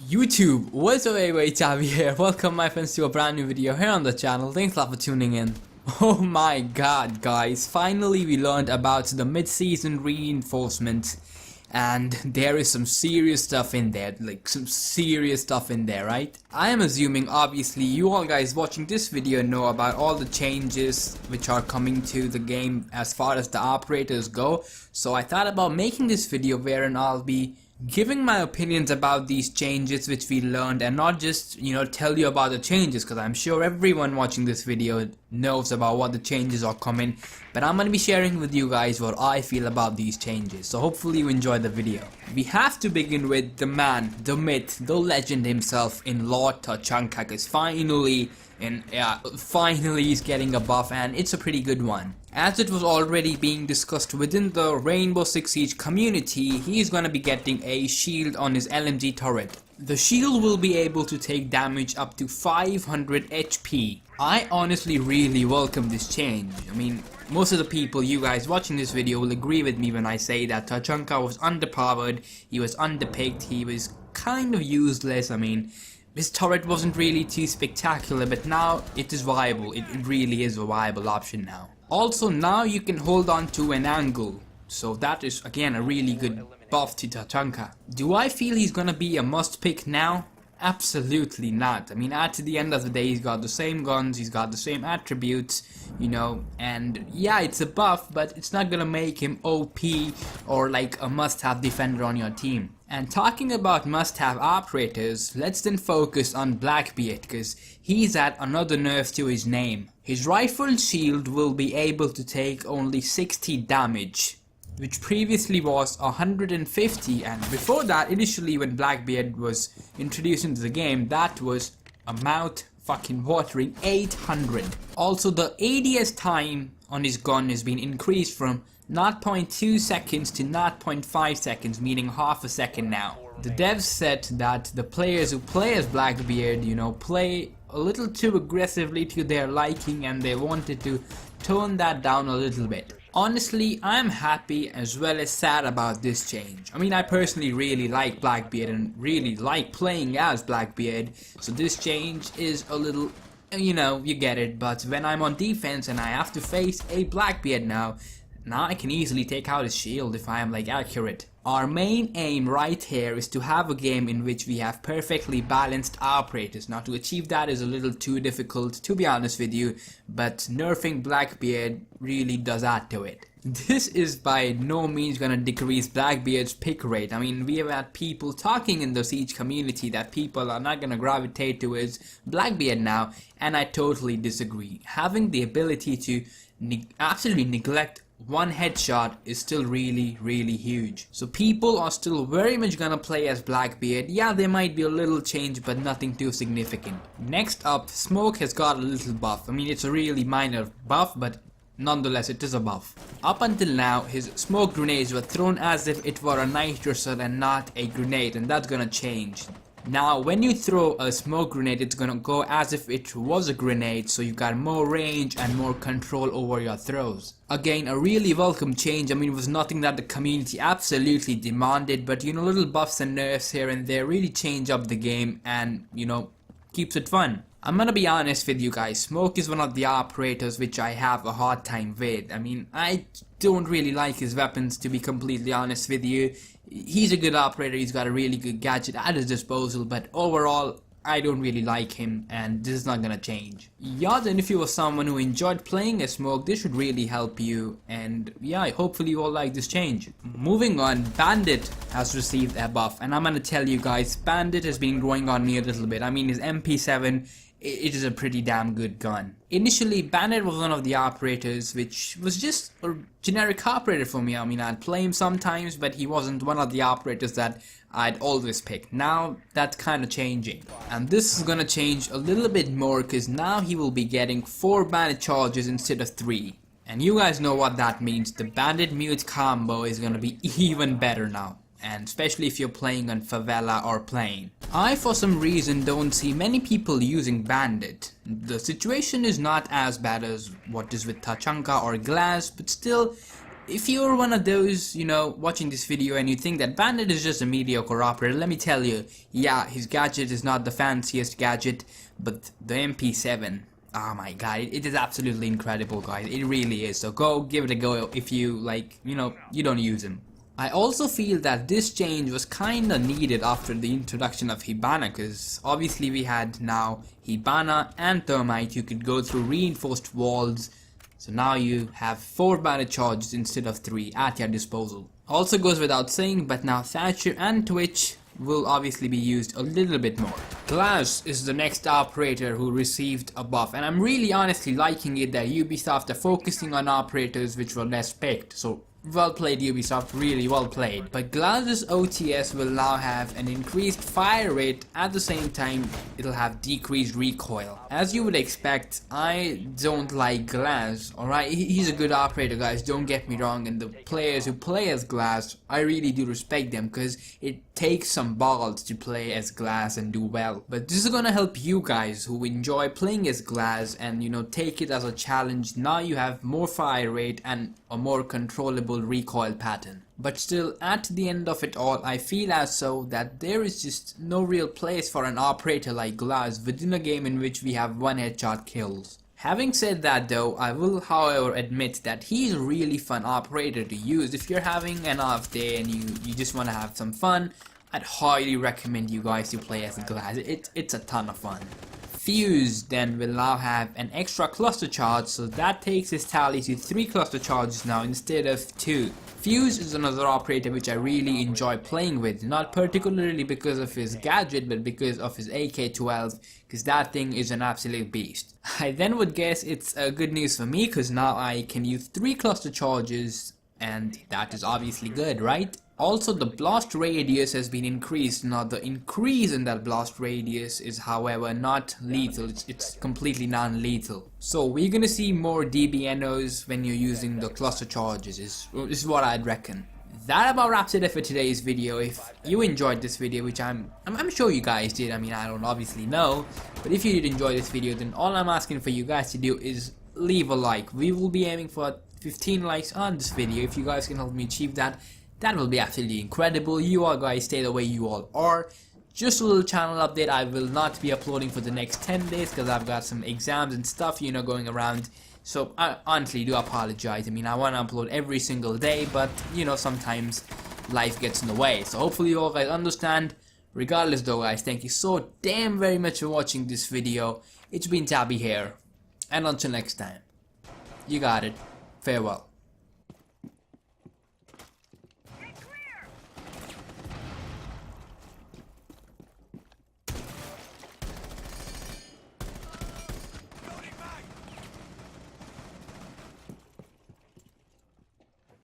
YouTube, what's up everybody, Tabby here. Welcome my friends to a brand new video here on the channel. Thanks a lot for tuning in. Oh my god guys, finally we learned about the mid-season reinforcement, and there is some serious stuff in there, right? I am assuming obviously you all guys watching this video know about all the changes which are coming to the game as far as the operators go, so I thought about making this video wherein I'll be giving my opinions about these changes which we learned, and not just tell you about the changes, because I'm sure everyone watching this video knows about what the changes are coming, but I'm gonna be sharing with you guys what I feel about these changes, so hopefully you enjoy the video. We have to begin with the man, the myth, the legend himself in Lord Tatanka, because finally he's getting a buff, and it's a pretty good one. As it was already being discussed within the Rainbow Six Siege community, he's gonna be getting a shield on his LMG turret. The shield will be able to take damage up to 500 HP. I honestly really welcome this change. I mean, most of the people, you guys watching this video, will agree with me when I say that Tatanka was underpowered, he was underpicked, he was kind of useless. I mean, his turret wasn't really too spectacular, but now it is viable. It really is a viable option now. Also, now you can hold on to an angle, so that is again a really good buff to Tatanka. Do I feel he's gonna be a must pick now? Absolutely not. I mean, at the end of the day, he's got the same guns, he's got the same attributes, and yeah, it's a buff, but it's not gonna make him OP or like a must-have defender on your team. And talking about must-have operators, let's then focus on Blackbeard, because he's at another nerf to his name. His rifle shield will be able to take only 60 damage, which previously was 150, and before that, initially when Blackbeard was introduced into the game, that was a mouth-fucking-watering 800. Also, the ADS time on his gun has been increased from 0.2 seconds to 0.5 seconds, meaning half a second now. The devs said that the players who play as Blackbeard, play a little too aggressively to their liking, and they wanted to tone that down a little bit. Honestly, I'm happy as well as sad about this change. I mean, I personally really like Blackbeard and really like playing as Blackbeard, so this change is a little, you get it, but when I'm on defense and I have to face a Blackbeard now I can easily take out his shield if I am accurate. Our main aim right here is to have a game in which we have perfectly balanced operators. Now, to achieve that is a little too difficult, to be honest with you, but nerfing Blackbeard really does add to it. This is by no means gonna decrease Blackbeard's pick rate. I mean, we have had people talking in the Siege community that people are not gonna gravitate towards Blackbeard now, and I totally disagree. Having the ability to absolutely neglect one headshot is still really huge. So people are still very much gonna play as Blackbeard. Yeah, there might be a little change, but nothing too significant. Next up, Smoke has got a little buff. I mean, it's a really minor buff, but nonetheless it is a buff. Up until now, his smoke grenades were thrown as if it were a nitrocell and not a grenade, and that's gonna change. Now, when you throw a smoke grenade, it's gonna go as if it was a grenade, so you got more range and more control over your throws. Again, a really welcome change. I mean, it was nothing that the community absolutely demanded, but little buffs and nerfs here and there really change up the game and, keeps it fun. I'm gonna be honest with you guys, Smoke is one of the operators which I have a hard time with. I mean, I don't really like his weapons, to be completely honest with you. He's a good operator, he's got a really good gadget at his disposal, but overall, I don't really like him, and this is not gonna change. Yeah, then if you were someone who enjoyed playing as Smoke, this should really help you, and yeah, hopefully you all like this change. Moving on, Bandit has received a buff, and I'm gonna tell you guys, Bandit has been growing on me a little bit. I mean, his MP7, it is a pretty damn good gun. Initially, Bandit was one of the operators which was just a generic operator for me. I mean, I'd play him sometimes, but he wasn't one of the operators that I'd always pick. Now, that's kind of changing. And this is gonna change a little bit more, because now he will be getting 4 Bandit charges instead of 3. And you guys know what that means. The Bandit Mute combo is gonna be even better now, and especially if you're playing on Favela or Plane. I for some reason don't see many people using Bandit. The situation is not as bad as what is with Tatanka or Glass, but still If you're one of those, watching this video and you think that Bandit is just a mediocre operator, let me tell you, yeah, his gadget is not the fanciest gadget, but the MP7, oh my god, it is absolutely incredible, guys. It really is. So go give it a go if you you don't use him. I also feel that this change was kinda needed after the introduction of Hibana, because obviously we had now Hibana and Thermite. You could go through reinforced walls. So now you have 4 bandit charges instead of 3 at your disposal. Also goes without saying, but now Thatcher and Twitch will obviously be used a little bit more. Glass is the next operator who received a buff, and I'm really honestly liking it that Ubisoft are focusing on operators which were less picked. So well played Ubisoft, really well played. But Glass's OTS will now have an increased fire rate, at the same time it'll have decreased recoil. As you would expect, I don't like Glass, alright? He's a good operator, guys, don't get me wrong, and the players who play as Glass, I really do respect them, because it takes some balls to play as Glass and do well. But this is gonna help you guys who enjoy playing as Glass and take it as a challenge. Now you have more fire rate and a more controllable recoil pattern. But still, at the end of it all, I feel as though that there is just no real place for an operator like Glass within a game in which we have 1 headshot kills. Having said that though, I will however admit that he is a really fun operator to use. If you're having an off day and you just want to have some fun, I'd highly recommend you guys to play as Glass. It's a ton of fun. Fuse then will now have an extra cluster charge, so that takes his tally to 3 cluster charges now instead of 2. Fuse is another operator which I really enjoy playing with, not particularly because of his gadget but because of his AK-12, because that thing is an absolute beast. I then would guess it's good news for me, because now I can use 3 cluster charges, and that is obviously good, right? Also, the blast radius has been increased. Now the increase in that blast radius is however not lethal, it's completely non-lethal. So we're gonna see more DBNOs when you're using the cluster charges is what I'd reckon. That about wraps it up for today's video. If you enjoyed this video, which I'm sure you guys did, I mean I don't obviously know, but if you did enjoy this video, then all I'm asking for you guys to do is leave a like. We will be aiming for 15 likes on this video. If you guys can help me achieve that, that will be absolutely incredible. You all guys stay the way you all are. Just a little channel update, I will not be uploading for the next 10 days because I've got some exams and stuff going around. So I honestly do apologize. I mean, I want to upload every single day, but sometimes life gets in the way. So hopefully you all guys understand. Regardless though guys, thank you so damn very much for watching this video. It's been Tabby here, and until next time, you got it. Farewell.